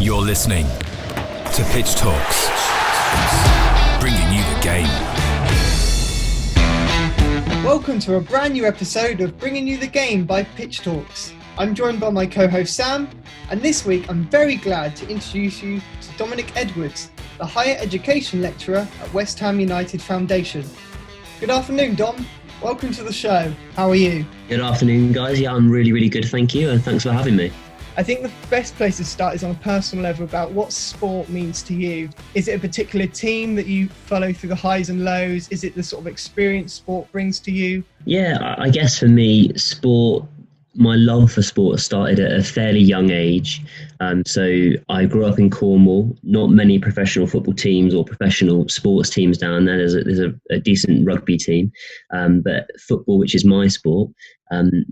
You're listening to PitchTALKS, bringing you the game. Welcome to a brand new episode of Bringing You the Game by PitchTALKS. I'm joined by my co-host Sam, and this week I'm very glad to introduce you to Dominic Edwards, the Higher Education Lecturer at West Ham United Foundation. Good afternoon, Dom. Welcome to the show. How are you? Good afternoon, guys. Yeah, I'm really good, thank you, and thanks for having me. I think the best place to start is on a personal level about what sport means to you. Is it a particular team that you follow through the highs and lows? Is it the sort of experience sport brings to you? Yeah, I guess for me, my love for sport started at a fairly young age. So I grew up in Cornwall, not many professional football teams or professional sports teams down there. There's a decent rugby team, but football, which is my sport,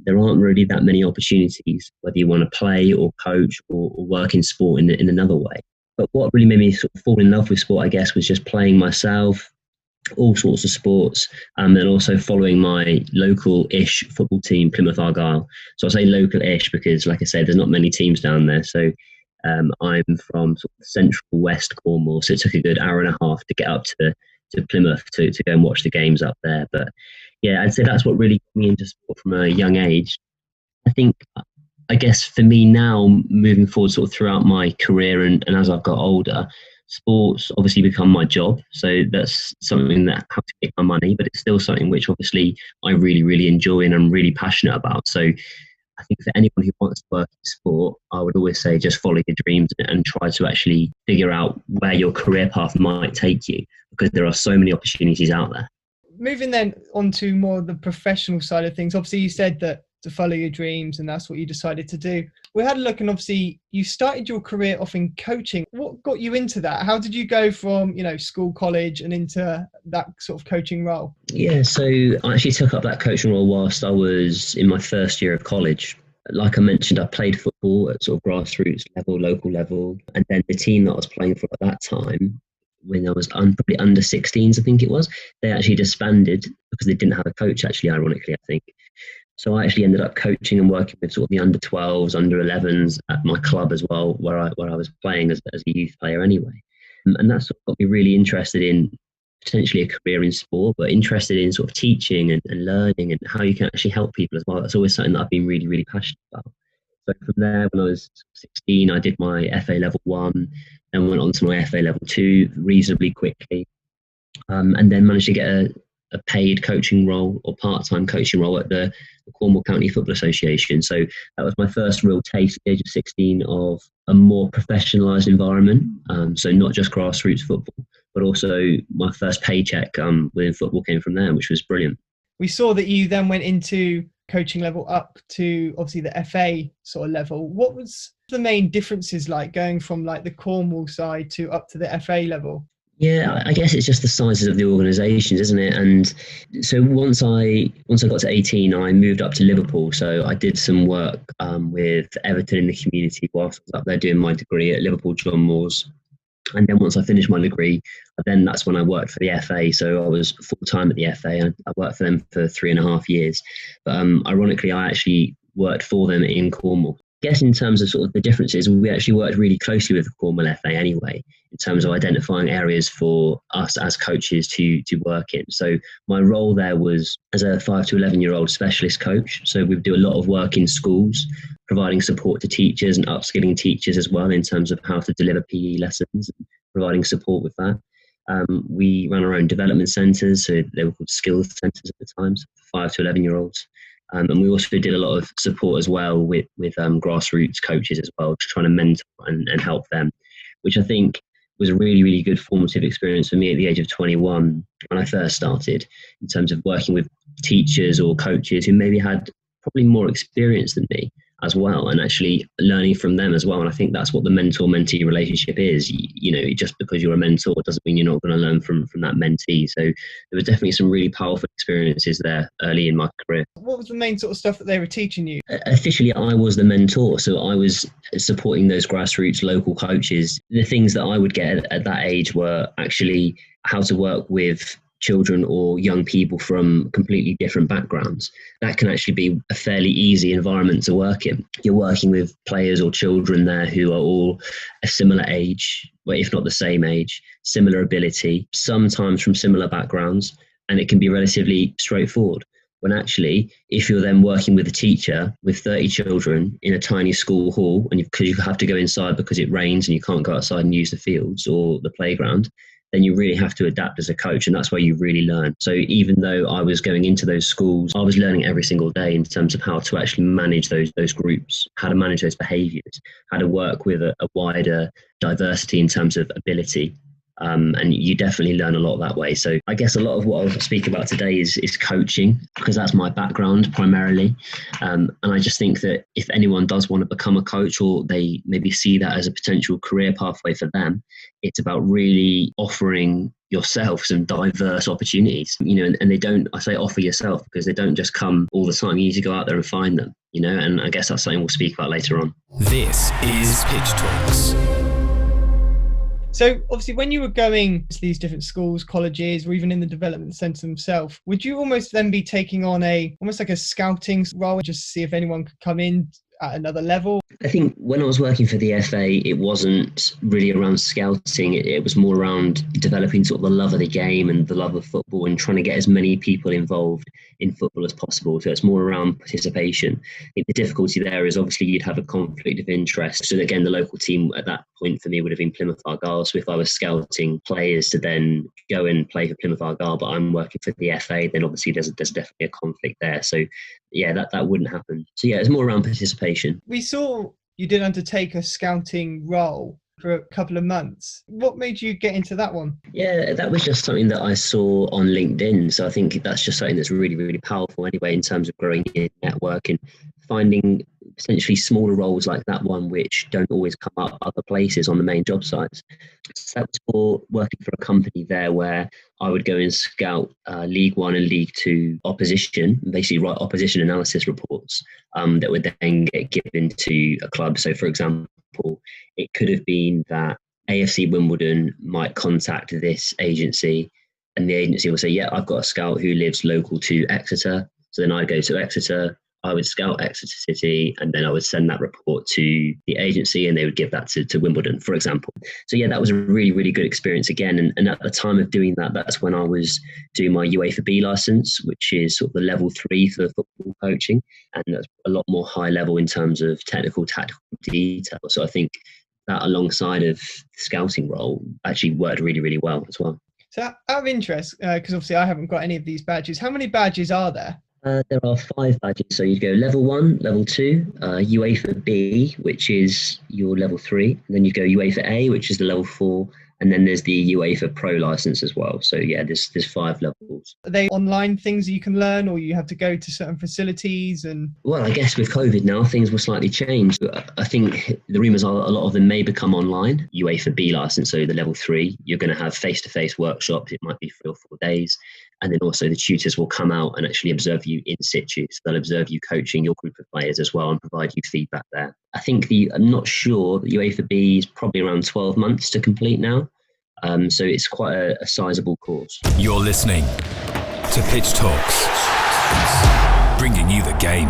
there aren't really that many opportunities, whether you want to play or coach or work in sport in another way. But what really made me sort of fall in love with sport, I guess, was just playing myself, all sorts of sports, and also following my local-ish football team, Plymouth Argyle. So I say local-ish because, like I said, there's not many teams down there. So I'm from sort of central west Cornwall, so it took a good hour and a half to get up to Plymouth to go and watch the games up there. But yeah, I'd say that's what really got me into sport from a young age. I guess for me now, moving forward sort of throughout my career and as I've got older, sports obviously become my job. So that's something that helps to make my money, but it's still something which obviously I really enjoy and I'm really passionate about. So I think for anyone who wants to work in sport, I would always say just follow your dreams and try to actually figure out where your career path might take you, because there are so many opportunities out there. Moving then on to more the professional side of things. Obviously you said that to follow your dreams, and that's what you decided to do. We had a look, and obviously you started your career off in coaching. What got you into that? How did you go from, school, college, and into that sort of coaching role? Yeah, so I actually took up that coaching role whilst I was in my first year of college. Like I mentioned, I played football at sort of grassroots level, local level, and then the team that I was playing for at that time, when I was probably under 16s, I think it was, they actually disbanded because they didn't have a coach, actually, ironically, I think. So I actually ended up coaching and working with sort of the under 12s, under 11s at my club as well, where I was playing as a youth player anyway. And that sort of got me really interested in potentially a career in sport, but interested in sort of teaching and learning and how you can actually help people as well. That's always something that I've been really passionate about. So from there, when I was 16, I did my FA level 1 and went on to my FA level 2 reasonably quickly, and then managed to get a paid coaching role or part-time coaching role at the Cornwall County Football Association. So that was my first real taste at the age of 16 of a more professionalised environment. So not just grassroots football, but also my first paycheck within football came from there, which was brilliant. We saw that you then went into coaching level up to obviously the FA sort of level. What was the main differences like going from like the Cornwall side to up to the FA level? Yeah, I guess it's just the sizes of the organisations, isn't it? And so once I got to 18, I moved up to Liverpool. So I did some work with Everton in the community whilst I was up there doing my degree at Liverpool John Moores. And then once I finished my degree, then that's when I worked for the FA. So I was full-time at the FA and I worked for them for 3.5 years. But ironically, I actually worked for them in Cornwall. I guess in terms of sort of the differences, we actually worked really closely with the Cornwall FA anyway, in terms of identifying areas for us as coaches to work in. So my role there was as a 5 to 11-year-old specialist coach. So we do a lot of work in schools, providing support to teachers and upskilling teachers as well in terms of how to deliver PE lessons and providing support with that. We ran our own development centres, so they were called skills centres at the time, so 5 to 11-year-olds. And we also did a lot of support as well with grassroots coaches as well, just trying to mentor and help them, which I think was a really good formative experience for me at the age of 21 when I first started, in terms of working with teachers or coaches who maybe had probably more experience than me as well, and actually learning from them as well. And I think that's what the mentor-mentee relationship is. Just because you're a mentor doesn't mean you're not going to learn from that mentee. So there was definitely some really powerful experiences there early in my career. What was the main sort of stuff that they were teaching you? Officially, I was the mentor. So I was supporting those grassroots local coaches. The things that I would get at that age were actually how to work with children or young people from completely different backgrounds, that can actually be a fairly easy environment to work in. You're working with players or children there who are all a similar age, well, if not the same age, similar ability, sometimes from similar backgrounds, and it can be relatively straightforward. When actually, if you're then working with a teacher with 30 children in a tiny school hall, and because you have to go inside because it rains and you can't go outside and use the fields or the playground, then you really have to adapt as a coach, and that's where you really learn. So even though I was going into those schools, I was learning every single day in terms of how to actually manage those groups, how to manage those behaviours, how to work with a wider diversity in terms of ability. And you definitely learn a lot that way. So I guess a lot of what I'll speak about today is coaching, because that's my background primarily. And I just think that if anyone does want to become a coach, or they maybe see that as a potential career pathway for them, it's about really offering yourself some diverse opportunities, and they don't, I say offer yourself because they don't just come all the time. You need to go out there and find them, and I guess that's something we'll speak about later on. This is Pitch Talks. So obviously when you were going to these different schools, colleges, or even in the development centre themselves, would you almost then be taking on almost like a scouting role, just to see if anyone could come in at another level? I think when I was working for the FA, it wasn't really around scouting. It was more around developing sort of the love of the game and the love of football, and trying to get as many people involved in football as possible. So it's more around participation. I think the difficulty there is obviously you'd have a conflict of interest. So again, the local team at that point for me would have been Plymouth Argyle. So if I was scouting players to then go and play for Plymouth Argyle, but I'm working for the FA, then obviously there's definitely a conflict there. So yeah, that wouldn't happen. So yeah, it's more around participation. We saw you did undertake a scouting role for a couple of months. What made you get into that one? Yeah, that was just something that I saw on LinkedIn. So I think that's just something that's really, really powerful anyway, in terms of growing your network and finding potentially smaller roles like that one, which don't always come up other places on the main job sites. So that was for working for a company there where I would go and scout League One and League Two opposition, basically write opposition analysis reports that would then get given to a club. So for example, it could have been that AFC Wimbledon might contact this agency, and the agency will say, yeah, I've got a scout who lives local to Exeter. So then I'd go to Exeter, I would scout Exeter City, and then I would send that report to the agency, and they would give that to Wimbledon, for example. So yeah, that was a really, really good experience again. And at the time of doing that, that's when I was doing my UEFA B license, which is sort of the level 3 for football coaching. And that's a lot more high level in terms of tactical detail. So I think that alongside of the scouting role actually worked really, really well as well. So out of interest, because obviously I haven't got any of these badges, how many badges are there? There are 5 badges. So you go level 1, level 2, UEFA B, which is your level 3. And then you go UEFA A, which is the level 4. And then there's the UEFA Pro license as well. So yeah, there's 5 levels. Are they online things that you can learn, or you have to go to certain facilities? And well, I guess with COVID now, things will slightly change. I think the rumours are a lot of them may become online. UEFA B license, so the level 3, you're going to have face-to-face workshops. It might be 3 or 4 days. And then also the tutors will come out and actually observe you in situ. So they'll observe you coaching your group of players as well and provide you feedback there. I think I'm not sure, the UEFA B is probably around 12 months to complete now. So it's quite a sizable course. You're listening to Pitch Talks, bringing you the game.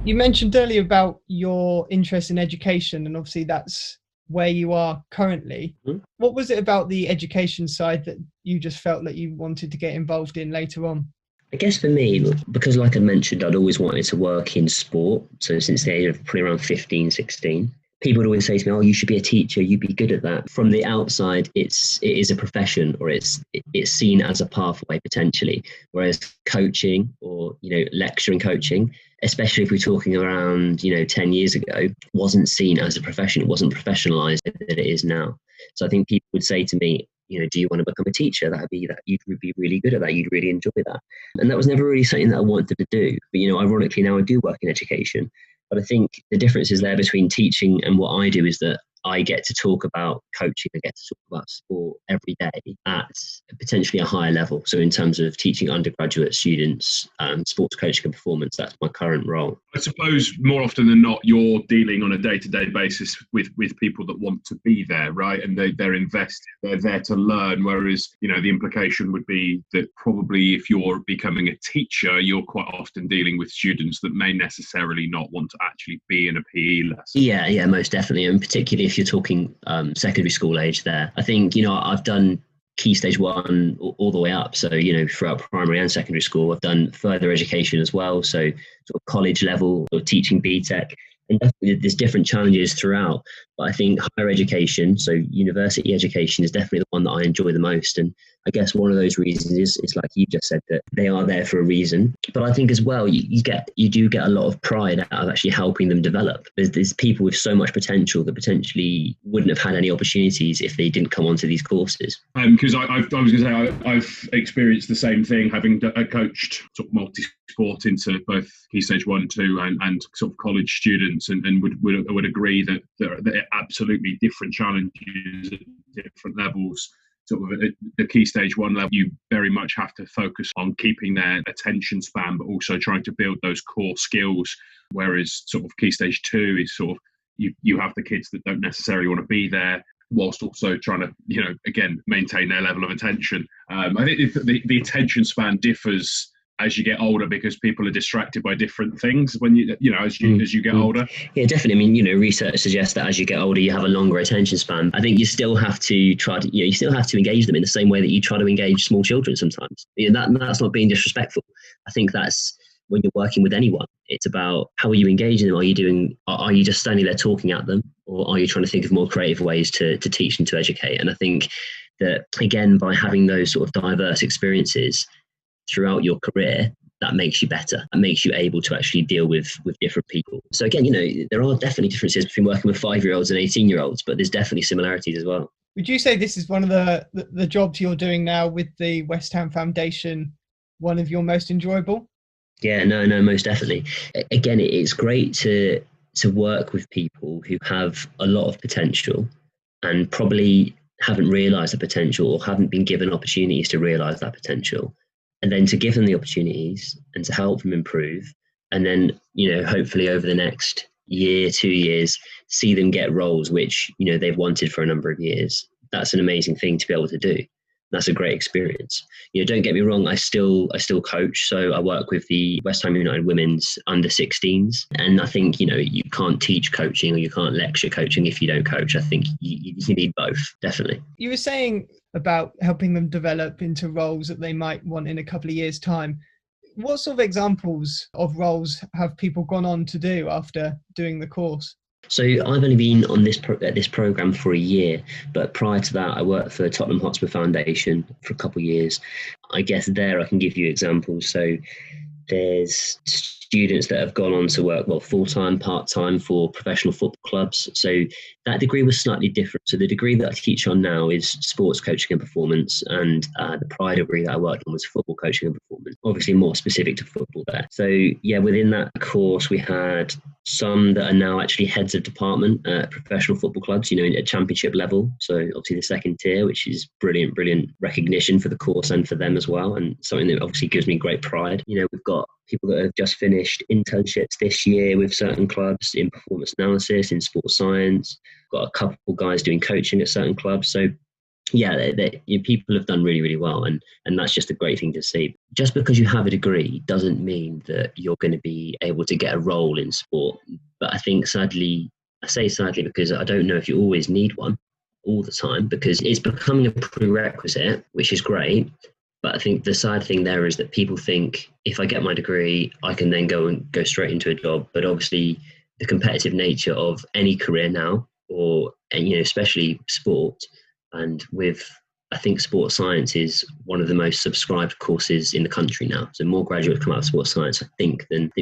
You mentioned earlier about your interest in education, and obviously that's where you are currently. Mm-hmm. What was it about the education side that you just felt that you wanted to get involved in later on? I guess for me, because like I mentioned, I'd always wanted to work in sport. So since the age of probably around 15, 16, people would always say to me, oh, you should be a teacher, you'd be good at that. From the outside, it is a profession, or it's seen as a pathway potentially. Whereas coaching or, lecturing coaching, especially if we're talking around, 10 years ago, wasn't seen as a profession. It wasn't professionalized that it is now. So I think people would say to me, do you want to become a teacher? You'd be really good at that. You'd really enjoy that. And that was never really something that I wanted to do. But, ironically now I do work in education. But I think the difference is there between teaching and what I do is that I get to talk about coaching, I get to talk about sport every day at potentially a higher level. So in terms of teaching undergraduate students sports coaching and performance, that's my current role. I suppose more often than not, you're dealing on a day-to-day basis with people that want to be there, right? And they're invested, they're there to learn. Whereas, the implication would be that probably if you're becoming a teacher, you're quite often dealing with students that may necessarily not want to actually be in a PE lesson. Yeah, most definitely. And particularly if you're talking secondary school age there. I think, I've done Key Stage 1 all the way up. So, throughout primary and secondary school, I've done further education as well. So sort of college level or teaching BTEC. And definitely there's different challenges throughout. But I think higher education, so university education, is definitely the one that I enjoy the most. And I guess one of those reasons is like you just said, that they are there for a reason. But I think as well, you do get a lot of pride out of actually helping them develop. There's people with so much potential that potentially wouldn't have had any opportunities if they didn't come onto these courses. Because I was going to say, I've experienced the same thing, having coached sort of multi-sport into both Key Stage 1, 2 and sort of college students, and would agree that there are absolutely different challenges at different levels. Sort of at the Key Stage 1 level, you very much have to focus on keeping their attention span, but also trying to build those core skills. Whereas sort of Key Stage 2 is sort of, you have the kids that don't necessarily want to be there, whilst also trying to, again, maintain their level of attention. I think the attention span differs as you get older, because people are distracted by different things when as you get older. Yeah, definitely. I mean, research suggests that as you get older, you have a longer attention span. I think you still have to try to, you still have to engage them in the same way that you try to engage small children sometimes. That's not being disrespectful. I think that's when you're working with anyone. It's about how are you engaging them? Are you just standing there talking at them, or are you trying to think of more creative ways to teach and to educate? And I think that, again, by having those sort of diverse experiences throughout your career, that makes you better. That makes you able to actually deal with different people. So again, there are definitely differences between working with 5-year-olds and 18-year-olds, but there's definitely similarities as well. Would you say this is one of the jobs you're doing now with the West Ham Foundation, one of your most enjoyable? Yeah, no, most definitely. Again, it's great to work with people who have a lot of potential and probably haven't realised the potential or haven't been given opportunities to realise that potential. And then to give them the opportunities and to help them improve. And then, hopefully over the next year, 2 years, see them get roles which, they've wanted for a number of years. That's an amazing thing to be able to do. That's a great experience. Don't get me wrong, I still coach. So I work with the West Ham United women's under-16s. And I think, you can't teach coaching or you can't lecture coaching if you don't coach. I think you need both, definitely. You were saying about helping them develop into roles that they might want in a couple of years' time. What sort of examples of roles have people gone on to do after doing the course? So I've only been on this program for a year, but prior to that, I worked for Tottenham Hotspur Foundation for a couple of years. I guess there I can give you examples. So there's students that have gone on to work, full-time, part-time for professional football clubs. So that degree was slightly different. So the degree that I teach on now is sports coaching and performance, and the prior degree that I worked on was football coaching and performance, obviously more specific to football there. So yeah, within that course, we had some that are now actually heads of department at professional football clubs, at championship level. So obviously the second tier, which is brilliant recognition for the course and for them as well. And something that obviously gives me great pride. We've got people that have just finished internships this year with certain clubs in performance analysis, in sports science. Got a couple guys doing coaching at certain clubs. So yeah, people have done really, really well. And that's just a great thing to see. Just because you have a degree doesn't mean that you're going to be able to get a role in sport. But I think sadly because I don't know if you always need one all the time, because it's becoming a prerequisite, which is great. But I think the sad thing there is that people think if I get my degree, I can then go straight into a job. But obviously the competitive nature of any career now, especially sport, and I think sports science is one of the most subscribed courses in the country now. So more graduates come out of sports science, I think, than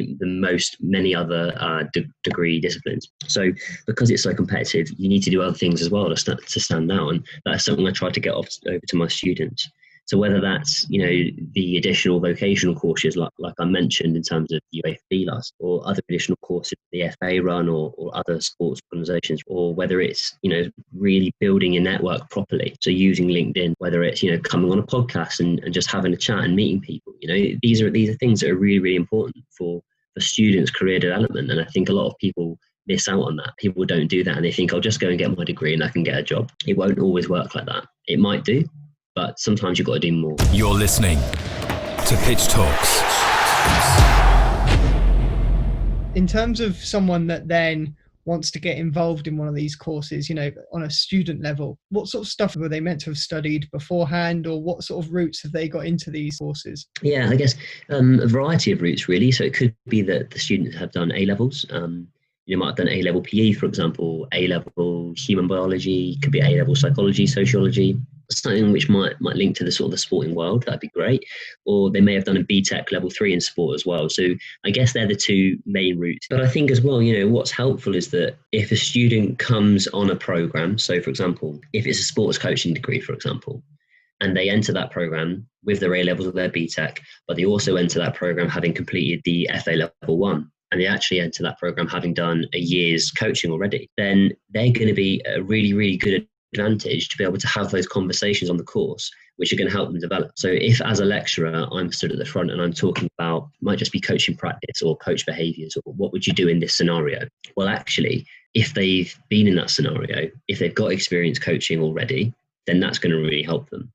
many other degree disciplines. So because it's so competitive, you need to do other things as well to stand out. And that's something I try to get over to my students. So whether that's, the additional vocational courses like I mentioned in terms of UAFB last, or other additional courses the FA run or other sports organisations, or whether it's, really building your network properly. So using LinkedIn, whether it's, coming on a podcast and just having a chat and meeting people, these are things that are really, really important for students' career development. And I think a lot of people miss out on that. People don't do that and they think, I'll just go and get my degree and I can get a job. It won't always work like that. It might do, but sometimes you've got to do more. You're listening to Pitch Talks. In terms of someone that then wants to get involved in one of these courses, on a student level, what sort of stuff were they meant to have studied beforehand, or what sort of routes have they got into these courses? Yeah, I guess a variety of routes really. So it could be that the students have done A-levels. You might have done A-level PE, for example, A-level human biology, could be A-level psychology, sociology, something which might link to the sort of the sporting world. That'd be great. Or they may have done a BTEC level 3 in sport as well. So I guess they're the two main routes. But I think as well, what's helpful is that if a student comes on a program, so for example, if it's a sports coaching degree, for example, and they enter that program with their A-levels or their BTEC, but they also enter that program having completed the FA level 1, and they actually enter that program having done a year's coaching already, then they're going to be a really, really good advantage to be able to have those conversations on the course, which are going to help them develop. So if as a lecturer, I'm stood at the front and I'm talking about, might just be coaching practice or coach behaviours, or what would you do in this scenario? Well, actually, if they've been in that scenario, if they've got experience coaching already, then that's going to really help them.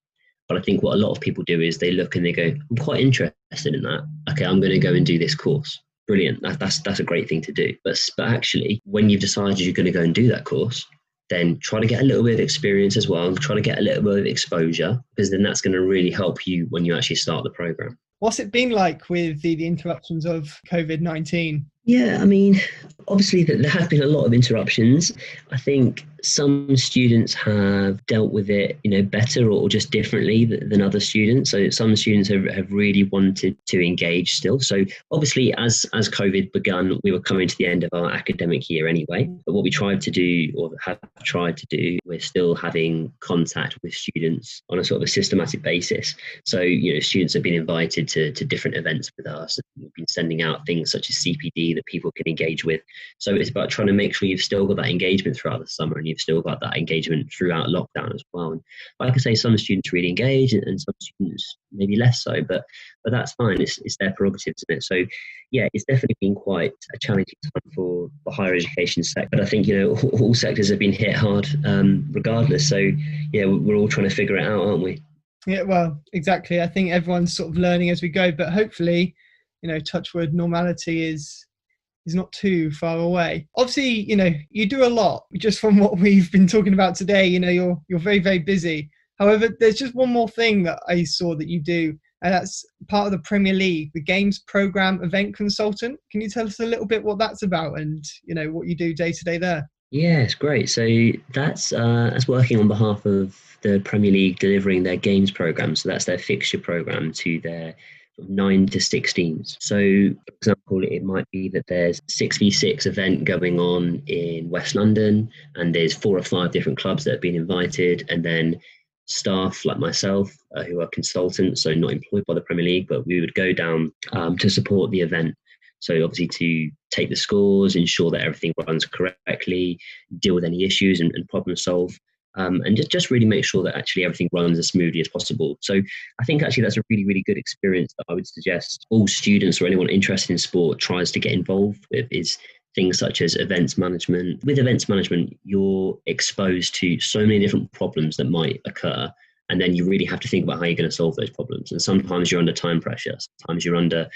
But I think what a lot of people do is they look and they go, I'm quite interested in that. Okay, I'm going to go and do this course. Brilliant. That's a great thing to do. But actually, when you've decided you're going to go and do that course, then try to get a little bit of experience as well. Try to get a little bit of exposure, because then that's going to really help you when you actually start the program. What's it been like with the interruptions of COVID-19? Yeah, I mean, obviously there have been a lot of interruptions. I think some students have dealt with it, better or just differently than other students. So some students have really wanted to engage still. So obviously as COVID begun, we were coming to the end of our academic year anyway. But what we tried to do, or have tried to do, we're still having contact with students on a sort of a systematic basis. So, students have been invited to different events with us. We've been sending out things such as CPD that people can engage with. So it's about trying to make sure you've still got that engagement throughout the summer, and you've still got that engagement throughout lockdown as well. And like I say, some students really engage and some students maybe less so, but that's fine. It's their prerogative, isn't it? So yeah, it's definitely been quite a challenging time for the higher education sector. But I think, all sectors have been hit hard regardless. So yeah, we're all trying to figure it out, aren't we? Yeah, well, exactly. I think everyone's sort of learning as we go, but hopefully, touch wood, normality is not too far away. Obviously, you do a lot. Just from what we've been talking about today, you're very, very busy. However, there's just one more thing that I saw that you do, and that's part of the Premier League, the Games Programme Event Consultant. Can you tell us a little bit what that's about and, what you do day to day there? Yeah, it's great. So that's working on behalf of the Premier League, delivering their games programme. So that's their fixture programme to their 9 to 16s. So, for example, it might be that there's 6v6 event going on in West London, and there's 4 or 5 different clubs that have been invited, and then staff like myself, who are consultants, so not employed by the Premier League, but we would go down to support the event. So obviously to take the scores, ensure that everything runs correctly, deal with any issues and problem solve. And just really make sure that actually everything runs as smoothly as possible. So I think actually that's a really, really good experience that I would suggest all students or anyone interested in sport tries to get involved with, is things such as events management. With events management, you're exposed to so many different problems that might occur. And then you really have to think about how you're going to solve those problems. And sometimes you're under time pressure. Sometimes you're under,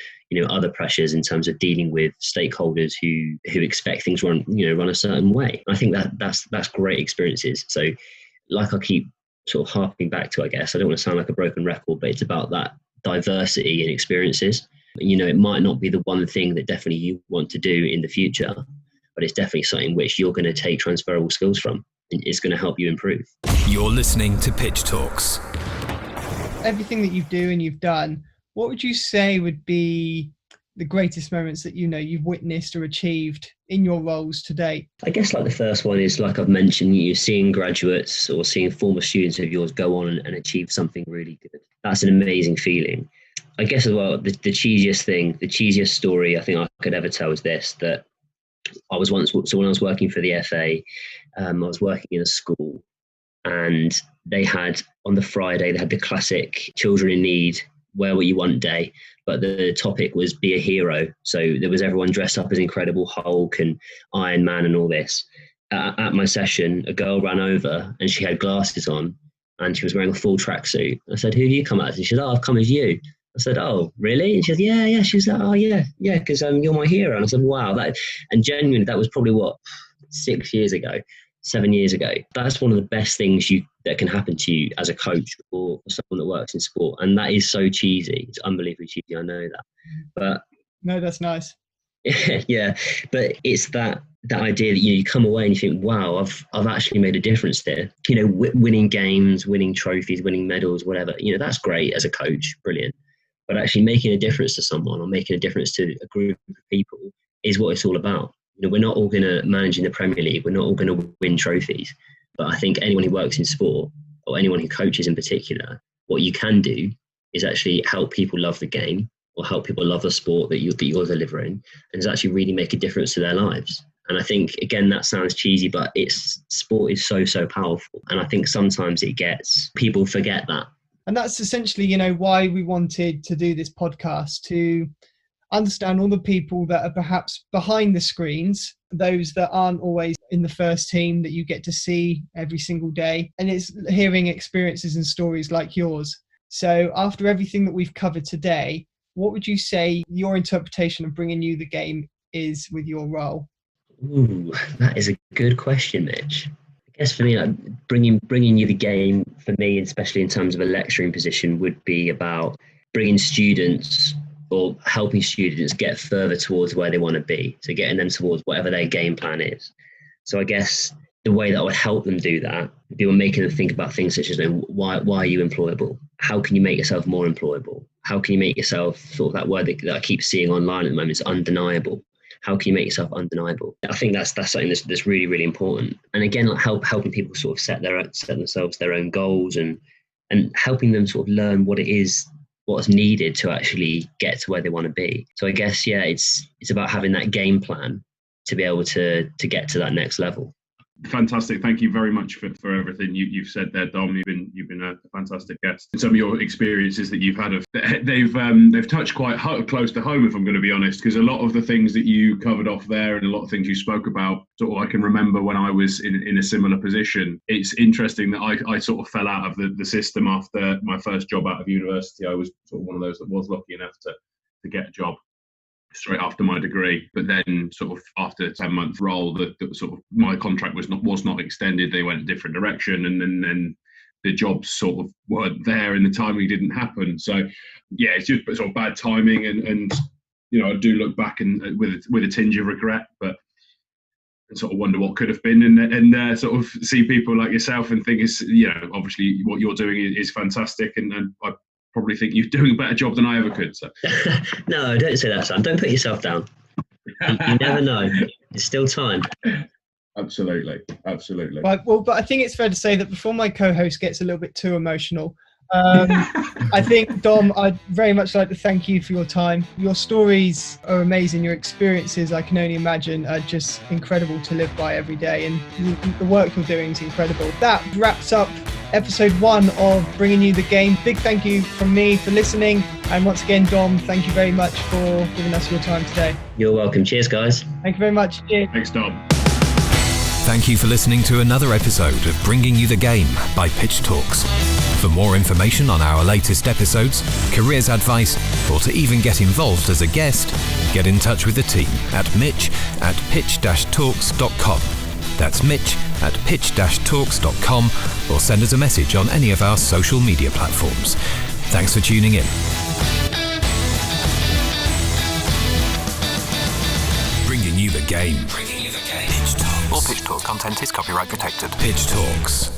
other pressures in terms of dealing with stakeholders who expect things run a certain way. I think that's great experiences. So like I keep sort of harping back to, I guess, I don't want to sound like a broken record, but it's about that diversity in experiences. It might not be the one thing that definitely you want to do in the future, but it's definitely something which you're going to take transferable skills from. It's going to help you improve. You're listening to Pitch Talks. Everything that you do and you've done, what would you say would be the greatest moments that you've witnessed or achieved in your roles to date? I guess like the first one is, like I've mentioned, you're seeing graduates or seeing former students of yours go on and achieve something really good. That's an amazing feeling. I guess as well, the cheesiest story I think I could ever tell is this, that when I was working for the FA, I was working in a school, and they had, on the Friday, they had the classic children in need, wear what you want day, but the topic was be a hero. So there was everyone dressed up as Incredible Hulk and Iron Man and all this. At my session, a girl ran over and she had glasses on and she was wearing a full tracksuit. I said, "Who have you come as?" And she said, "Oh, I've come as you." I said, "Oh, really?" And she said, yeah. She was like, "Oh, yeah, because you're my hero." And I said, "Wow." And genuinely, that was probably 7 years ago. That's one of the best things that can happen to you as a coach or someone that works in sport. And that is so cheesy. It's unbelievably cheesy. I know that. But no, that's nice. Yeah. But it's that idea that you come away and you think, wow, I've actually made a difference there. Winning games, winning trophies, winning medals, whatever, that's great as a coach. Brilliant. But actually making a difference to someone or making a difference to a group of people is what it's all about. We're not all going to manage in the Premier League. We're not all going to win trophies. But I think anyone who works in sport, or anyone who coaches in particular, what you can do is actually help people love the game or help people love the sport that you're delivering, and is actually really make a difference to their lives. And I think, again, that sounds cheesy, but sport is so, so powerful. And I think sometimes people forget that. And that's essentially, why we wanted to do this podcast, to understand all the people that are perhaps behind the screens, those that aren't always in the first team that you get to see every single day. And it's hearing experiences and stories like yours. So after everything that we've covered today, what would you say your interpretation of bringing you the game is with your role? Ooh, that is a good question, Mitch. I guess for me, bringing you the game, for me, especially in terms of a lecturing position, would be about bringing students or helping students get further towards where they want to be. So getting them towards whatever their game plan is. So I guess the way that I would help them do that would be making them think about things such as, why are you employable? How can you make yourself more employable? How can you make yourself, sort of that word that I keep seeing online at the moment, is undeniable. How can you make yourself undeniable? I think that's something that's really, really important. And again, like helping people sort of set themselves their own goals and helping them sort of learn what's needed to actually get to where they want to be. So I guess, it's about having that game plan to be able to get to that next level. Fantastic. Thank you very much for everything you've said there, Dom. You've been a fantastic guest. Some of your experiences that you've had, they've touched quite close to home, if I'm going to be honest, because a lot of the things that you covered off there and a lot of things you spoke about, sort of I can remember when I was in a similar position. It's interesting that I sort of fell out of the system after my first job out of university. I was sort of one of those that was lucky enough to get a job straight after my degree, but then sort of after a 10-month role, that sort of my contract was not extended. They went a different direction, and then the jobs sort of weren't there, and the timing didn't happen. So yeah, it's just sort of bad timing, and I do look back and with a tinge of regret, but I sort of wonder what could have been, and sort of see people like yourself and think obviously what you're doing is fantastic, and I probably think you're doing a better job than I ever could. So. No, don't say that, Sam. Don't put yourself down. You never know. There's still time. Absolutely. Right, well, but I think it's fair to say that before my co-host gets a little bit too emotional, I think, Dom, I'd very much like to thank you for your time. Your stories are amazing. Your experiences, I can only imagine, are just incredible to live by every day. And the work you're doing is incredible. That wraps up episode 1 of Bringing You the Game. Big thank you from me for listening. And once again, Dom, thank you very much for giving us your time today. You're welcome. Cheers, guys. Thank you very much. Cheers. Thanks, Dom. Thank you for listening to another episode of Bringing You the Game by PitchTALKS. For more information on our latest episodes, careers advice, or to even get involved as a guest, get in touch with the team at mitch@pitch-talks.com. That's mitch@pitch-talks.com, or send us a message on any of our social media platforms. Thanks for tuning in. Bringing you the game. All PitchTalk content is copyright protected. PitchTALKS.